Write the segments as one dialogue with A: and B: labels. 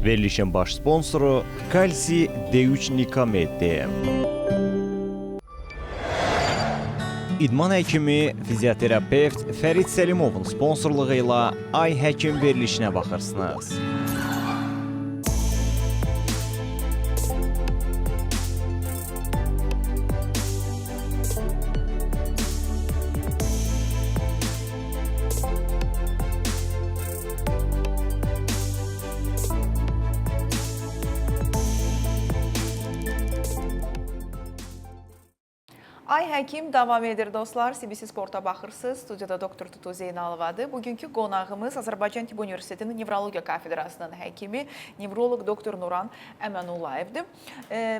A: Verilişin baş sponsoru Kalsi D3 Nikamed. İdman həkimi, fizioterapevt Fərid Səlimovun sponsorluğu ilə Ay Həkim verilişinə baxırsınız.
B: Ay Həkim davam edir dostlar. CBC Sport'a baxırsınız. Studiyada Doktor Tutu Zeynalovadır. Bugünkü qonağımız Azərbaycan Tibb Universitetinin Nevrologiya Kafedrasının həkimi, nevroloq Doktor Nuran Əmənulayevdir.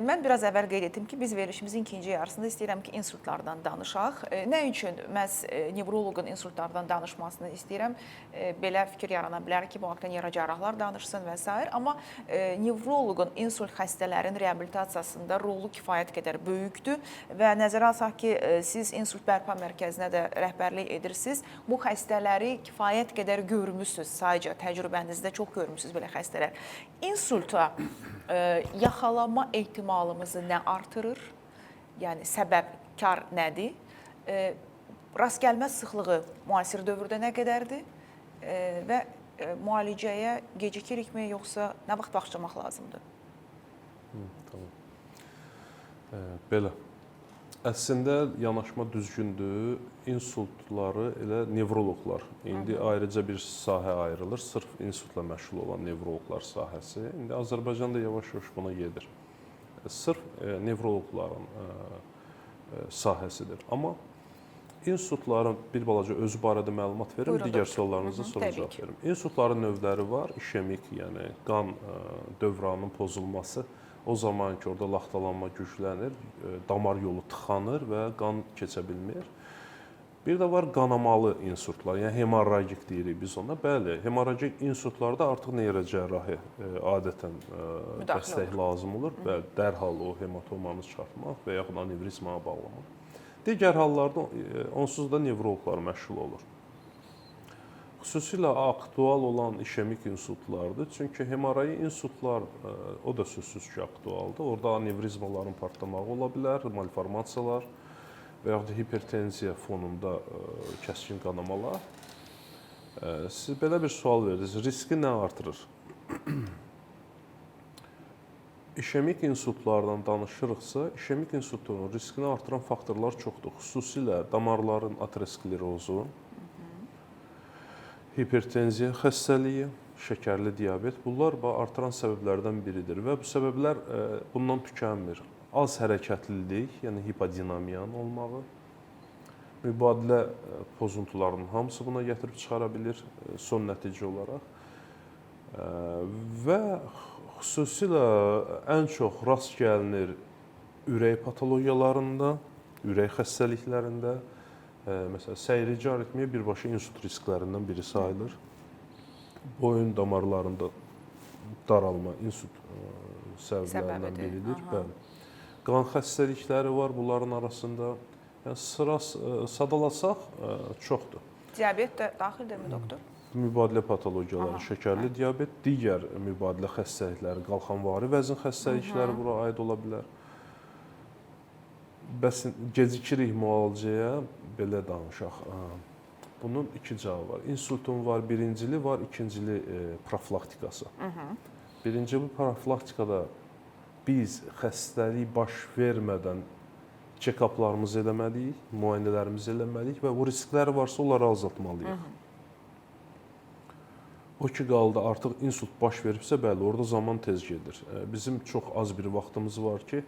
B: Mən biraz əvvəl qeyd etdim ki, biz verilişimizin ikinci yarısında istəyirəm ki, insultlardan danışaq. Nə üçün məhz nevroloqun insultlardan danışmasını istəyirəm? Belə fikir yarana bilər ki, bu haqda neyrocerrahlar danışsın və s. Amma nevroloqun insult xəstələrin reabilitasiyasında rolu kifayət qədər böyükdür və nəzərə alsaq ki, siz insult bərpa mərkəzinə də rəhbərlik edirsiniz. Bu xəstələri kifayət qədər görmüsünüz, sadəcə təcrübənizdə çox görmüsünüz belə xəstələr. İnsulta yaxalama ehtimalımızı nə artırır? Yəni səbəbkar nədir? Rast gəlmə sıxlığı müasir dövrdə nə qədərdir? Və müalicəyə gecikirikmi, yoxsa nə vaxt başlamaq lazımdır?
C: Tamam. Belə. Əslində yanaşma düzgündür. İnsultları elə nevroloqlar. İndi ayrıca bir sahə ayrılır. Sırf insultla məşğul olan nevroloqlar sahəsi. İndi Azərbaycanda yavaş-yavaş buna gedir. Sırf nevroloqların sahəsidir. Amma insultların bir balaca özü barədə məlumat verim, digər suallarınızı sonra cavab verim. Insultların növləri var. İşemik, yəni qan dövranının pozulması. O zaman ki, orada laxtalanma güclənir, damar yolu tıxanır və qan keçə bilmir. Bir də var qanamalı insultlar, yəni hemorragik deyirik biz ona. Bəli, hemorragik insultlarda artıq neyrocərrahi adətən dəstək lazım olur. Bəli, dərhal o hematomanı çıxartmaq və yaxud anevrizmaya bağlamaq. Digər hallarda onsuz da nevroloqlar məşğul olur. Xüsusilə aktual olan işemik insultlardır. Çünki hemorragik insultlar o da sözsüz ki, aktualdır. Orada anevrizmaların partlamağı ola bilər, malformasiyalar və yaxud da hipertenziya fonunda kəskin qanamalar. Siz belə bir sual verdiniz, riski nə artırır? İşemik insultlardan danışırıqsa, işemik insultun riskini artıran faktorlar çoxdur. Xüsusilə damarların aterosklerozu, hipertenziya xəstəliyi, şəkərli diabet, bunlar artıran səbəblərdən biridir və bu səbəblər bundan tükənmir. Az hərəkətlilik, yəni hipodinamiyanın olmağı, mübadilə pozuntularının hamısı buna gətirib çıxara bilir son nəticə olaraq və xüsusilə ən çox rast gəlinir ürək patologiyalarında, ürək xəstəliklərində. Məsələn, səyrici aritmiya birbaşa insult risklərindən biri sayılır. Boyun damarlarında daralma insult səbəblərindən biridir. Qan xəstəlikləri var bunların arasında. Yəni, sadalasaq çoxdur.
B: Diabet də daxildirmi, doktor?
C: Mübadilə patologiyaları, şəkərli diabet, digər mübadilə xəstəlikləri, qalxanvari vəzin xəstəlikləri bura aid ola bilər. Bəs gecikirik müalicəyə, belə danışaq. Bunun iki cavabı var. İnsultun var birincili, var ikincili profilaktikası. Birinci bu profilaktikada biz xəstəlik baş vermədən check-uplarımızı eləməliyik, müayinələrimizi eləməliyik və bu riskləri varsa onları azaltmalıyıq. O ki qaldı artıq insult baş veribsə, bəli, orada zaman tez gedir. Bizim çox az bir vaxtımız var ki,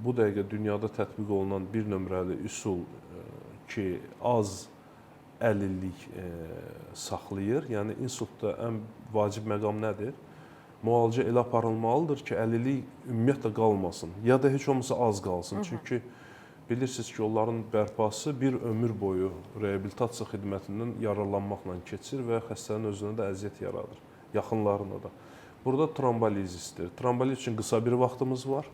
C: bu dəqiqə dünyada tətbiq olunan bir nömrəli üsul ki, az əlillik saxlayır. Yəni, insultda ən vacib məqam nədir? Müalicə elə aparılmalıdır ki, əlillik ümumiyyətlə qalmasın, ya da heç olmasa az qalsın. Çünki bilirsiniz ki, onların bərpası bir ömür boyu reabilitasiya xidmətindən yararlanmaqla keçir və xəstənin özünə də əziyyət yaradır, yaxınlarına da. Burada trombolizisdir. Tromboliz üçün qısa bir vaxtımız var,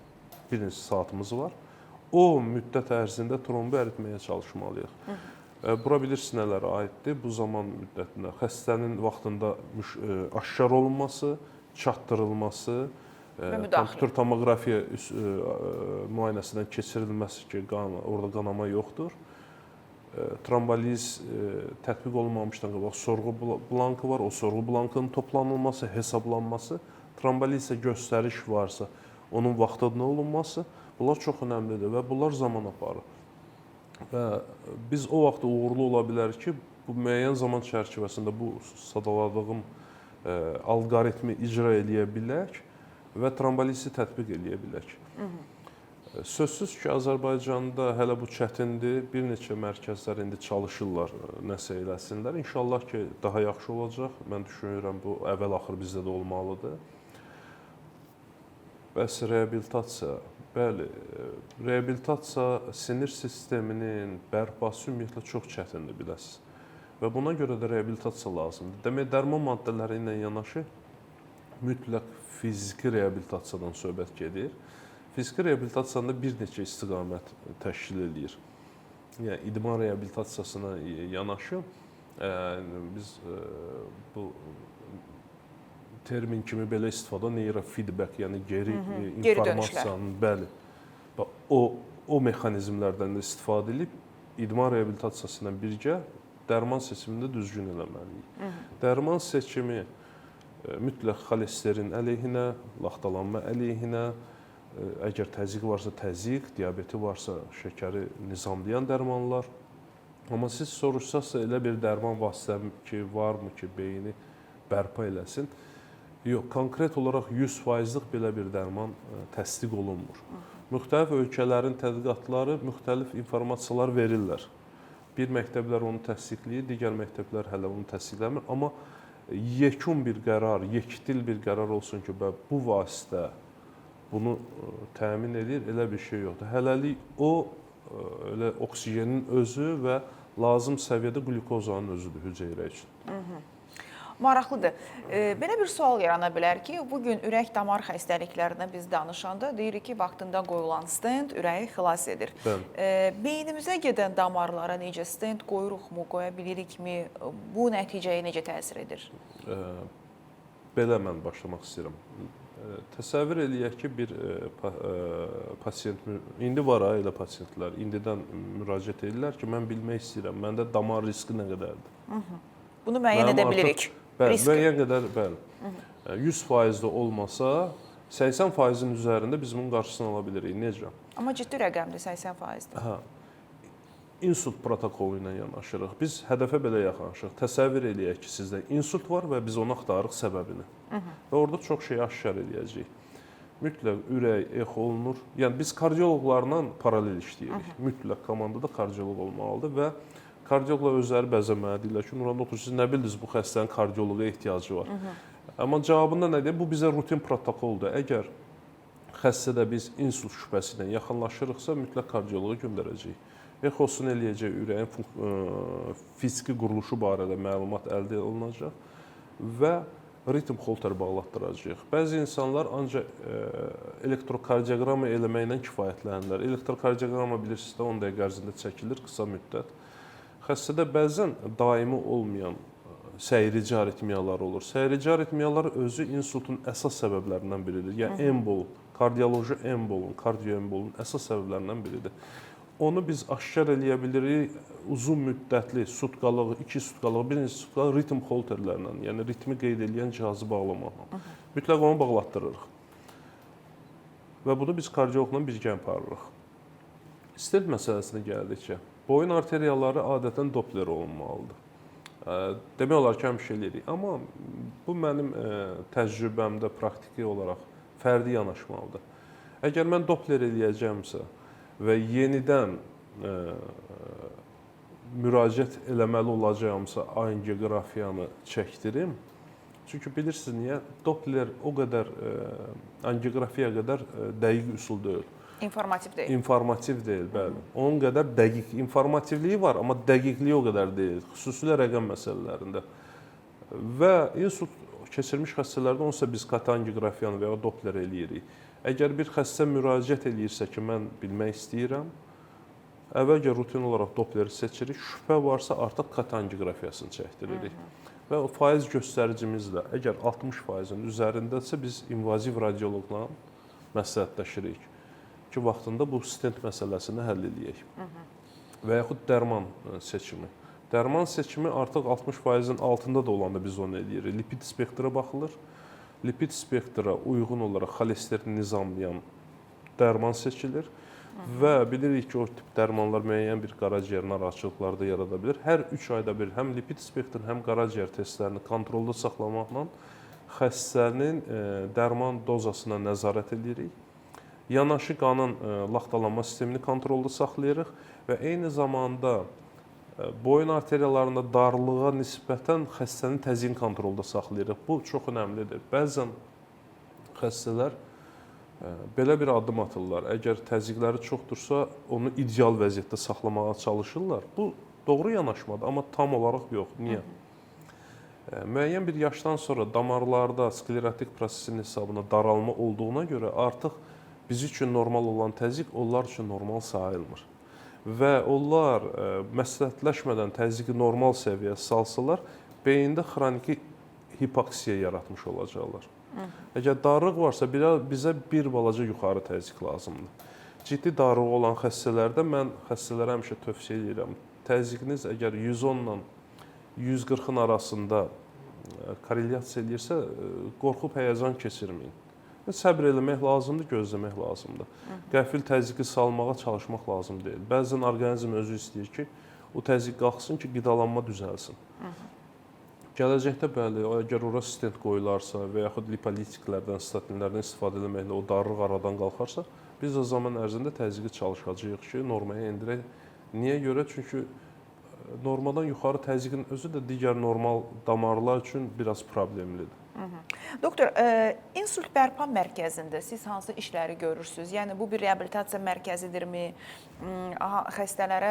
C: bir neçə saatımız var. O müddət ərzində trombu əritməyə çalışmalıyıq. Bura bilirsiniz nələrə aiddir? Bu zaman müddətində xəstənin vaxtında aşkar olunması, çatdırılması,
B: müdaxilə.
C: kompüter tomoqrafiya müayinəsindən keçirilməsi ki, orada qanama yoxdur. Tromboliz tətbiq olunmamışdan qabaq sorğu blankı var, o sorğu blankının toplanılması, hesablanması, tromboliz göstəriş varsa, onun vaxtında olunması, bunlar çox önəmlidir və bunlar zaman aparır. Və biz o vaxt uğurlu ola bilər ki, bu müəyyən zaman çərçivəsində bu sadaladığım alqoritmi icra eləyə bilək və trombolizi tətbiq eləyə bilək. Sözsüz ki, Azərbaycanda hələ bu çətindir. Bir neçə mərkəzlər indi çalışırlar, nəsə eləsinlər. İnşallah ki, daha yaxşı olacaq. Mən düşünürəm, bu əvvəl-axır bizdə də olmalıdır. Bəs reabilitasiya, bəli, reabilitasiya sinir sisteminin bərpası ümumiyyətlə çox çətindir, biləsiniz. Və buna görə də reabilitasiya lazımdır. Demək, dərman maddələri ilə yanaşı mütləq fiziki reabilitasiyadan söhbət gedir. Fiziki reabilitasiyanda bir neçə istiqamət təşkil edir. Yəni, idman reabilitasiyasına yanaşı biz bu termin kimi belə istifadə neurofeedback, yəni geri informasiyanın, bəli, o mexanizmlərdən də istifadə edib idman reabilitasiyası ilə birgə dərman seçimini də düzgün eləməliyik. Dərman seçimi mütləq xolesterin əleyhinə, laxtalanma əleyhinə, əgər təzyiq varsa təzyiq, diabeti varsa şəkəri nizamlayan dərmanlar. Amma siz soruşsaqsa elə bir dərman vasitəmi ki, varmı ki, beyni bərpa eləsin? Yox, konkret olaraq 100%lıq belə bir dərman təsdiq olunmur. Müxtəlif ölkələrin tədqiqatları müxtəlif informasiyalar verirlər. Bir məktəblər onu təsdiqləyir, digər məktəblər hələ onu təsdiqləmir. Amma yekun bir qərar, yekdil bir qərar olsun ki, bu vasitə bunu təmin edir, elə bir şey yoxdur. Hələlik o, elə oksigenin özü və lazım səviyyədə qlükozanın özüdür hüceyrə üçün.
B: Maraqlıdır. Belə bir sual yarana bilər ki, bugün ürək-damar xəstəliklərindən biz danışanda deyirik ki, vaxtında qoyulan stent ürəyi xilas edir. Beynimizə gedən damarlara necə stent qoyuruqmu, qoya bilirikmi? Bu nəticəyə necə təsir edir?
C: Belə mən başlamaq istəyirəm. Təsəvvür eləyək ki, bir pasiyent, indi var elə pasiyentlər, indidən müraciət edirlər ki, mən bilmək istəyirəm, məndə damar riski nə qədərdir?
B: Bunu müəyyən edə bilirik.
C: Bəli, müəyyən qədər, bəli. 100% də olmasa, 80%-in üzərində biz bunun qarşısını ala bilirik. Necə?
B: Amma ciddi rəqəmdir 80%-dir.
C: İnsult protokolu ilə yanaşırıq. Biz hədəfə belə yaxınlaşırıq. Təsəvvür eləyək ki, sizdə insult var və biz onu axtarırıq səbəbini. Və orada çox şey aşkar eləyəcəyik. Mütləq ürək echo olunur. Yəni, biz kardioloqlarla paralel işləyirik. Mütləq komandada kardioloq olmalıdır və kardioloqlar özləri bəzəməli deyirlər ki, Nuran doktor, siz nə bildiniz bu xəstənin kardioloqa ehtiyacı var? Amma cavabında nə deyir? Bu bizə rutin protokoldur. Əgər xəstədə biz insult şübhəsi ilə yaxınlaşırıqsa, mütləq kardioloqa göndərəcəyik. Exosunu eləyəcək, ürəyin fiziki quruluşu barədə məlumat əldə olunacaq və ritm holter bağlatdıracaq. Bəzi insanlar ancaq elektrokardioqramma eləməklə kifayətlənirlər. Elektrokardioqramma bilirsiniz də 10 dəqiqə ərzində çəkilir, qısa müddət. Xəstədə bəzən daimi olmayan səyrici aritmiyalar olur. Səyrici aritmiyalar özü insultun əsas səbəblərindən biridir. Yəni embol, kardioloji embolun, kardioembolun əsas səbəblərindən biridir. Onu biz aşkar eləyə bilirik uzun müddətli sutkalıq, 2 sutkalıq, 1 sutkalıq ritm holterlərlə, yəni ritmi qeyd edən cihazı bağlamaqla. Mütləq onu bağlatdırırıq. Və bunu biz kardioloqla birgə aparırıq. Stent məsələsinə gəldikcə, boyun arteriyaları adətən Doppler olunmalıdır. Demək olar ki, həmişə eləyirik. Amma bu mənim təcrübəmdə praktiki olaraq fərdi yanaşmalıdır. Əgər mən Doppler eləyəcəmsə və yenidən müraciət eləməli olacağımsa angioqrafiyanı çəkdirim. Çünki bilirsiniz niyə? Doppler o qədər angioqrafiya qədər dəqiq üsul deyil.
B: İnformativ deyil.
C: İnformativ deyil, bəli. Onun qədər dəqiq informativliyi var, amma dəqiqliyi o qədər deyil. Xüsusilə rəqəm məsələlərində. Və insult keçirmiş xəstələrdə onsa biz kati angioqrafiyanı və ya Doppler eləyirik. Əgər bir xəstə müraciət eləyirsə ki, mən bilmək istəyirəm, əvvəlcə rutin olaraq Doppleri seçirik, şübhə varsa artıq kati angioqrafiyasını çəkdiririk. və o faiz göstəricimiz də əgər 60%-in üzərindəsə biz invaziv radioloqla məsləhətləşirik ki, vaxtında bu stent məsələsini həll eləyək. Və yaxud dərman seçimi. Dərman seçimi artıq 60%-in altında da olanda biz onu eləyirik. Lipid spektra baxılır. Lipid spektra uyğun olaraq xolesterini nizamlayan dərman seçilir. Və bilirik ki, o tip dərmanlar müəyyən bir qaraciyər narahatçılıqları da yarada bilir. Hər 3 ayda bir həm lipid spektrin, həm qaraciyər testlərini kontrolda saxlamaqla xəstənin dərman dozasına nəzarət edirik. Yanaşı qanın laxtalanma sistemini kontrolda saxlayırıq və eyni zamanda boyun arteriyalarında darlığa nisbətən xəstənin təzyiqini kontrolda saxlayırıq. Bu çox önəmlidir. Bəzən xəstələr belə bir addım atırlar. Əgər təzyiqləri çoxdursa, onu ideal vəziyyətdə saxlamağa çalışırlar. Bu doğru yanaşmadır, amma tam olaraq yox. Niyə? Müəyyən bir yaşdan sonra damarlarda sklerotik prosesin hesabına daralma olduğuna görə artıq biz üçün normal olan təzyiq onlar üçün normal sayılmır. Və onlar məsləhətləşmədən təzyiqi normal səviyyəyə salsalar, beyində xroniki hipoksiya yaratmış olacaqlar. Əgər darlıq varsa, bizə bir balaca yuxarı təzyiq lazımdır. Ciddi darlığı olan xəstələrdə mən xəstələrə həmişə tövsiyə edirəm. Təzyiqiniz əgər 110-la 140-ın arasında korrelyasiya edirsə, qorxub həyəcan keçirməyin. Səbr eləmək lazımdır, gözləmək lazımdır. Qəfil təzyiqi salmağa çalışmaq lazım deyil. Bəzən orqanizm özü istəyir ki, o təzyiq qalxsın ki, qidalanma düzəlsin. Gələcəkdə bəli, əgər ora stent qoyularsa və yaxud lipolitiklərdən, statinlərdən istifadə etməklə o darlıq aradan qalxarsa, biz o zaman ərzində təzyiqi çalışacağıq ki, normaya endirək. Niyə görə? Çünki normadan yuxarı təzyiqin özü də digər normal damarlar üçün biraz problemlidir.
B: Doktor, insult bərpa mərkəzində siz hansı işləri görürsünüz? Yəni bu bir reabilitasiya mərkəzidirmi? Xəstələrə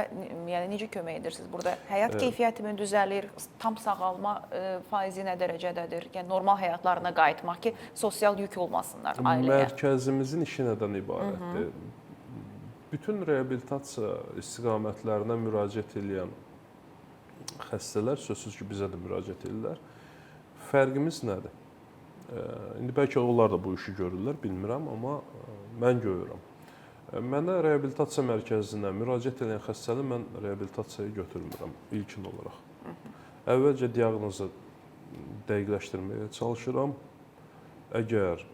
B: necə kömək edirsiniz? Burada həyat keyfiyyəti mi düzəlir? Tam sağalma faizi nə dərəcədədir? Yəni normal həyatlarına qayıtmaq ki, sosial yük olmasınlar ailəyə.
C: Mərkəzimizin işi nədən ibarətdir? Bütün reabilitasiya istiqamətlərinə müraciət edən xəstələr sözsüz ki, bizə də müraciət edirlər. Fərqimiz nədir? İndi bəlkə onlar da bu işi görürlər, bilmirəm, amma mən görürəm. Mənə reabilitasiya mərkəzinə müraciət edən xəstəni mən reabilitasiyaya götürmürəm ilkin olaraq. Əvvəlcə diaqnozu dəqiqləşdirməyə çalışıram. Əgər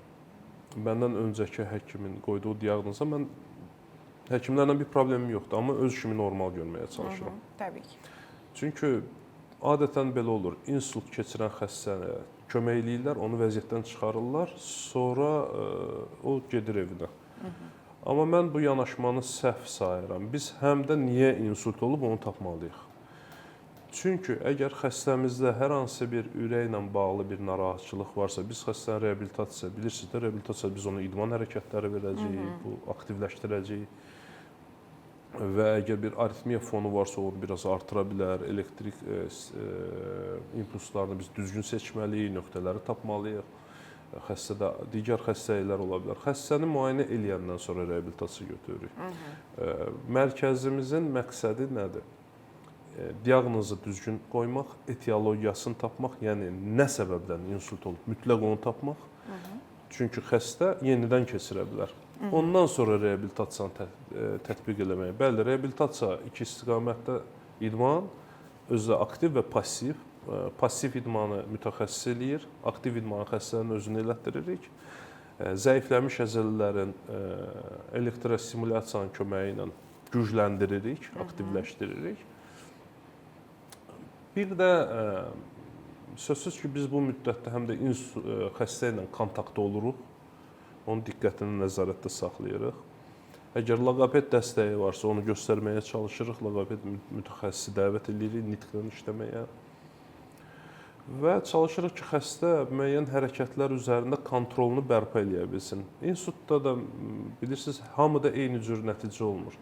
C: məndən öncəki həkimin qoyduğu diaqnoza mən həkimlərlə bir problemim yoxdur, amma öz işimi normal görməyə çalışıram.
B: Təbii ki.
C: Çünki adətən belə olur. İnsult keçirən xəstəyə kömək eləyirlər, onu vəziyyətdən çıxarırlar, sonra o gedir evinə. Amma mən bu yanaşmanı səhv sayıram. Biz həm də niyə insult olub onu tapmalıyıq. Çünki əgər xəstəmizdə hər hansı bir ürəklə bağlı bir narahatçılıq varsa, biz xəstənin reabilitasiyası, bilirsiniz də, reabilitasiyada biz ona idman hərəkətləri verəcəyik, bu aktivləşdirəcəyik. Və əgər bir aritmiya fonu varsa, onu biraz artıra bilər, elektrik impulslarını biz düzgün seçməliyik, nöqtələri tapmalıyıq. Xəstədə digər xəstəliklər ola bilər. Xəstəni müayinə eləyəndən sonra reabilitasiya götürürük. Mərkəzimizin məqsədi nədir? Diaqnozu düzgün qoymaq, etiologiyasını tapmaq, yəni nə səbəbdən insult olub, mütləq onu tapmaq. Çünki xəstə yenidən keçirə bilər. Ondan sonra reabilitasiyanı tətbiq eləmək. Bəli, reabilitasiya iki istiqamətdə idman, özü də aktiv və passiv. Passiv idmanı mütəxəssis eləyir, aktiv idmanı xəstənin özünü elətdiririk. Zəifləmiş əzələlərin elektrostimulyasiyanın köməyi ilə gücləndiririk, aktivləşdiririk. Bir də sözsüz ki, biz bu müddətdə həm də xəstə ilə kontaktda oluruq. Onun diqqətini nəzarətdə saxlayırıq. Əgər loqoped dəstəyi varsa, onu göstərməyə çalışırıq. Loqoped mütəxəssisi dəvət edirik nitqlə işləməyə. Və çalışırıq ki, xəstə müəyyən hərəkətlər üzərində kontrolunu bərpa eləyə bilsin. İnsutda da bilirsiniz, hamıda eyni cür nəticə olmur.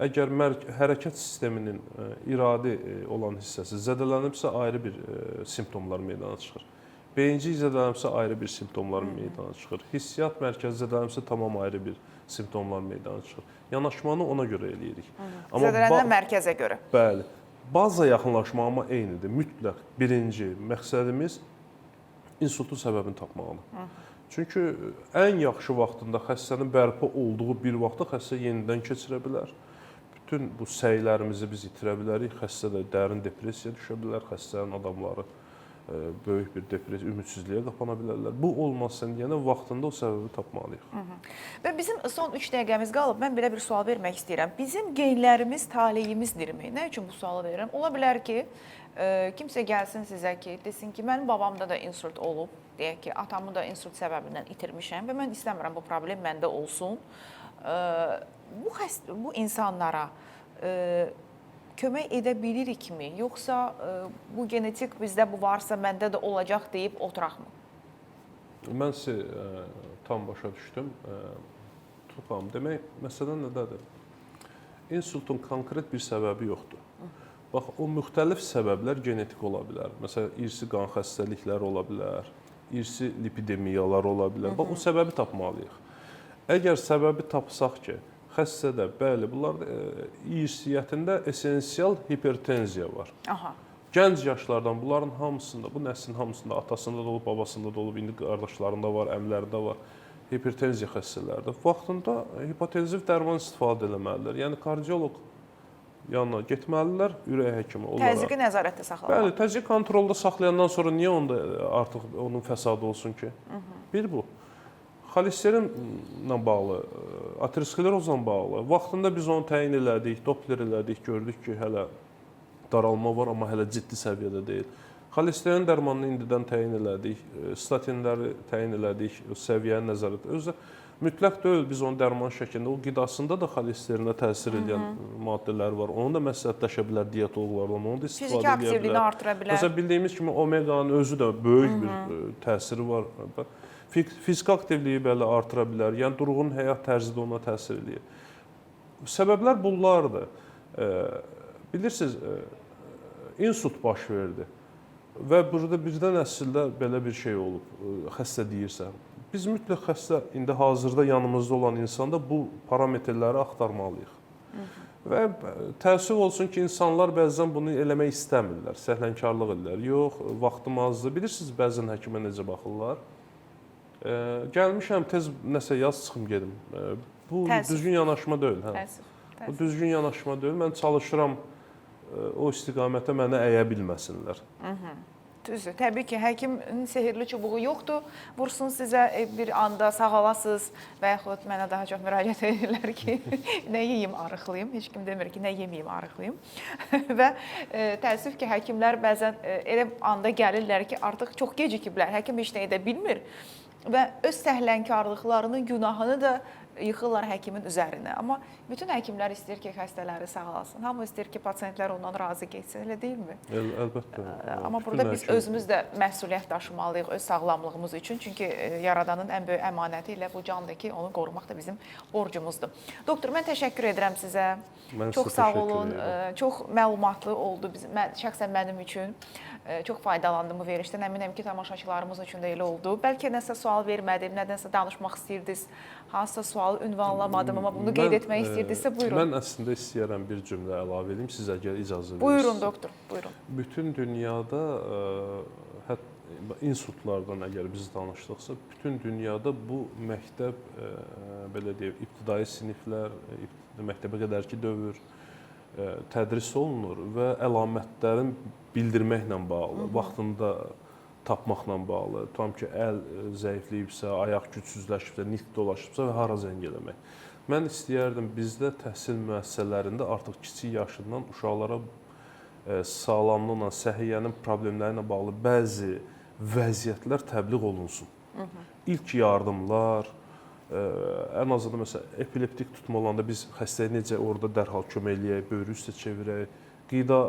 C: Əgər hərəkət sisteminin iradi olan hissəsi zədələnibsə, ayrı bir simptomlar meydana çıxır. Beyincik zədələnibsə, ayrı bir simptomlar meydana çıxır. Hissiyyat mərkəzi zədələnibsə, tamam ayrı bir simptomlar meydana çıxır. Yanaşmanı ona görə eləyirik.
B: Zədələnən mərkəzə görə.
C: Bəli. baza yaxınlaşma amma eynidir. Mütləq birinci məqsədimiz insultun səbəbini tapmaqdır. Çünki ən yaxşı vaxtında xəstənin bərpa olduğu bir vaxtda xəstə yenidən keçirə bilər. Bütün bu səylərimizi biz itirə bilərik. Xəstə də dərin depressiyaya düşə bilər. Xəstənin adamları böyük bir depressiya, ümidsizliyə qapana bilərlər. Bu olmasın deyənə vaxtında o səbəbi tapmalıyıq.
B: Və bizim son 3 dəqiqəmiz qalıb. Mən belə bir sual vermək istəyirəm. Bizim genlərimiz taleyimizdirmi? Nə üçün bu sualı verirəm? Ola bilər ki, kimsə gəlsin sizə ki, desin ki, mənim babamda da insult olub, deyək ki, atamı da insult səbəbindən itirmişəm və mən istəmirəm bu problem məndə olsun. Bu insanlara kömək edə bilirikmi? Yoxsa bu genetik bizdə bu varsa məndə də olacaq deyib oturaqmı?
C: Mən sizi tam başa düşdüm. Tutalım. Demək, məsələ nədədir? İnsultun konkret bir səbəbi yoxdur. Bax, o müxtəlif səbəblər genetik ola bilər. Məsələn, irsi qan xəstəlikləri ola bilər, irsi lipidemiyalar ola bilər. Bax, o səbəbi tapmalıyıq. Əgər səbəbi tapsaq ki, xəstədə, bəli, bunlar irsiyyətində esensial hipertenziya var.
B: Aha.
C: Gənc yaşlardan bunların hamısında, bu nəslin hamısında, atasında da olub, babasında da olub, indi qardaşlarında var, əmlərində var, hipertenziya xəstələrdə. Vaxtında hipotenziv dərman istifadə eləməlidirlər. Yəni, kardioloq yanına getməlilər, ürək həkimi olaraq.
B: Təzyiqi nəzarətdə saxlamaq.
C: Bəli, təzyiq kontrolda saxlayandan sonra niyə onda artıq onun fəsadı olsun ki? Bir bu. Xolesterinlə bağlı, aterosklerozla bağlı. Vaxtında biz onu təyin elədik, Doppler elədik, gördük ki, hələ daralma var, amma hələ ciddi səviyyədə deyil. Xolesterin dərmanını indidən təyin elədik, statinləri təyin elədik, səviyyəni nəzarət. Özü mütləq deyil, biz onu dərman şəklində, o qidasında da xolesterinə təsir edən maddələr var. Onu da məsləhətləşə bilər diyetoloqlarla, onu da istifadə edə bilər.
B: Fiziki aktivliyini artıra bilər.
C: Məsələn, bildiyimiz kimi omeqanın özü də böyük bir təsiri var. Fiziki aktivliyi belə artıra bilər, yəni durğun həyat tərzi də ona təsir edir. Səbəblər bunlardır. Bilirsiniz, insult baş verdi və burada birdən əslində belə bir şey olub, xəstə deyirsə. Biz mütləq xəstə, indi hazırda yanımızda olan insanda bu parametrləri axtarmalıyıq. Və təəssüf olsun ki, insanlar bəzən bunu eləmək istəmirlər, səhlənkarlıq edirlər. Yox, vaxtım azdır. Bilirsiniz, bəzən həkimə necə baxırlar? Gəlmişəm, tez nəsə yaz çıxım gedim. Bu düzgün yanaşma deyil. Bu düzgün yanaşma deyil. Mən çalışıram o istiqamətə mənə əyə bilməsinlər.
B: Düzdür. Təbii ki, həkimin sehirli çubuğu yoxdur. Vursun sizə bir anda sağalasınız və yaxud mənə daha çox müraciət edirlər ki, nə yeyim, arıqlayım. Heç kim demir ki, nə yeməyim, arıqlayım. Və təəssüf ki, həkimlər bəzən elə anda gəlirlər ki, artıq çox gecikiblər. Həkim heç nə edə bilmir və öz səhlənkarlıqlarının günahını da yıxırlar həkimin üzərinə. Amma bütün həkimlər istəyir ki, xəstələri sağalsın. Hamı istəyir ki, pasiyentlər ondan razı getsin, elə deyilmi?
C: Əlbəttə.
B: Amma burada biz özümüz də məsuliyyət daşımalıyıq öz sağlamlığımız üçün. Çünki Yaradanın ən böyük əmanəti ilə bu candır ki, onu qorumaq da bizim borcumuzdur. Doktor, mən təşəkkür edirəm sizə. Çox sağ olun. Çox məlumatlı oldu şəxsən mənim üçün. Çox faydalandım bu verilişdən. Əminəm ki, tamaşaçılarımız üçün də elə oldu. Bəlkə nəsə sual vermədim, nədənsə danışmaq istəyirdiniz, hansısa sualı ünvanlamadım, amma bunu qeyd etmək istəyirdinizsə, buyurun.
C: Mən əslində istəyərəm bir cümlə əlavə edeyim, siz əgər icazə verirsiniz.
B: Buyurun, doktor, buyurun.
C: Bütün dünyada, insultlardan əgər biz danışdıqsa, bütün dünyada bu məktəb, belə deyək, ibtidai siniflər, məktəbə qədərki dövr tədris olunur və əlamətlərin bildirməklə bağlı, vaxtında tapmaqla bağlı, tutam ki, əl zəifləyibsə, ayaq gücsüzləşibsə, nitq dolaşıbsa və hara zəng eləmək. Mən istəyərdim bizdə təhsil müəssisələrində artıq kiçik yaşından uşaqlara sağlamlıqla, səhiyyənin problemləri ilə bağlı bəzi vəziyyətlər təbliğ olunsun. İlk yardımlar, ən azından məsələn, epileptik tutma olanda biz xəstəyə necə orada dərhal kömək eləyək, böyrü üstə çevirək, qida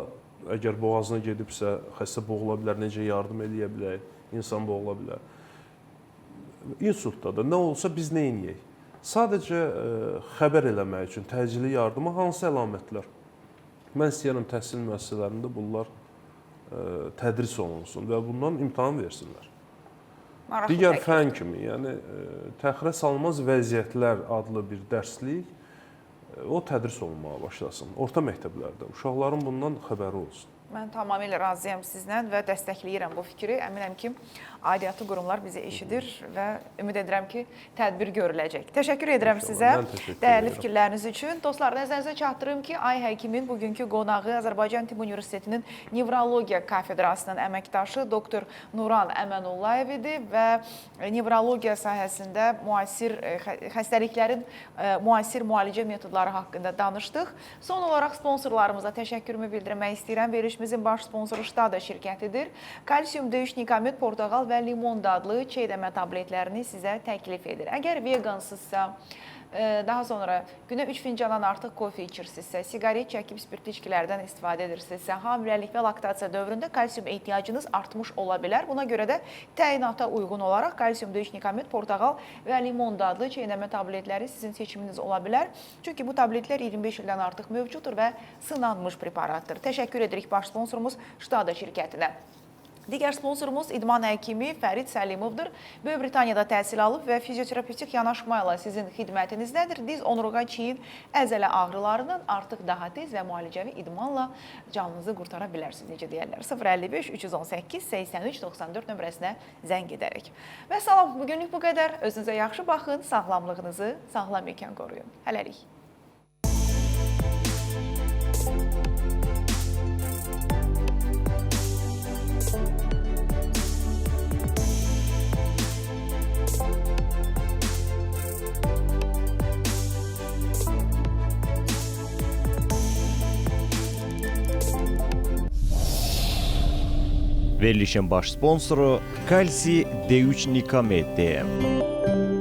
C: əgər boğazına gedibsə, xəstə boğula bilər, necə yardım eləyə bilək, insan boğula bilər. İnsultda da nə olsa biz nə edəyək? Sadəcə xəbər eləmək üçün təcili yardıma hansı əlamətlər? Mən istəyirəm təhsil müəssisələrində bunlar tədris olunsun və bundan imtahan versinlər. Digər fən kimi, yəni təxirə salınmaz vəziyyətlər adlı bir dərslik o tədris olunmağa başlasın. Orta məktəblərdə uşaqların bundan xəbəri olsun.
B: Mən tamamilə razıyam sizlə və dəstəkləyirəm bu fikri. Əminəm ki, aidiyyatı qurumlar bizi eşidir və ümid edirəm ki, tədbir görüləcək. Təşəkkür edirəm sizə dəyərli fikirləriniz üçün. Dostlar, nəzərinizə çatdırım ki, Ay Həkimin bugünkü qonağı Azərbaycan Tibb Universitetinin Nevrologiya kafedrasının əməkdaşı doktor Nuran Əmənullayev idi və nevrologiya sahəsində müasir xəstəliklərin müasir müalicə metodları haqqında danışdıq. Son olaraq sponsorlarımıza təşəkkürümü bildirmək istəyirəm. Verilişimizin baş sponsoru Ştada şirkətidir. Kalsium döyüş nikamet, portağal və limon dadlı çeydəmə tabletlərini sizə təklif edir. Əgər vegansızsa, daha sonra günə 3 fincandan artıq kofe içirsinizsə, siqaret çəkib spirtli içkilərdən istifadə edirsinizsə, hamiləlik və laktasiya dövründə kalsium ehtiyacınız artmış ola bilər. Buna görə də təyinata uyğun olaraq kalsium döyüş nikamet, portağal və limon dadlı çeynəmə tabletləri sizin seçiminiz ola bilər. Çünki bu tabletlər 25 ildən artıq mövcuddur və sınanmış preparatdır. Təşəkkür edirik baş sponsorumuz Ştada şirkətinə. Digər sponsorumuz İdman həkimi Fərid Səlimovdur. Böyük Britaniyada təhsil alıb və fizioterapevtik yanaşma ilə sizin xidmətinizdədir. Diz, onurğa, çiyin, əzələ ağrılarından artıq daha tez və müalicəvi idmanla canınızı qurtara bilərsiniz, necə deyərlər. 055 318 83 94 nömrəsinə zəng edərək. Və salam, bugünlük bu qədər. Özünüzə yaxşı baxın, sağlamlığınızı sağlam ikən qoruyun. Hələlik.
A: Verilişin baş sponsoru Kalsi D3 Nikamet DM.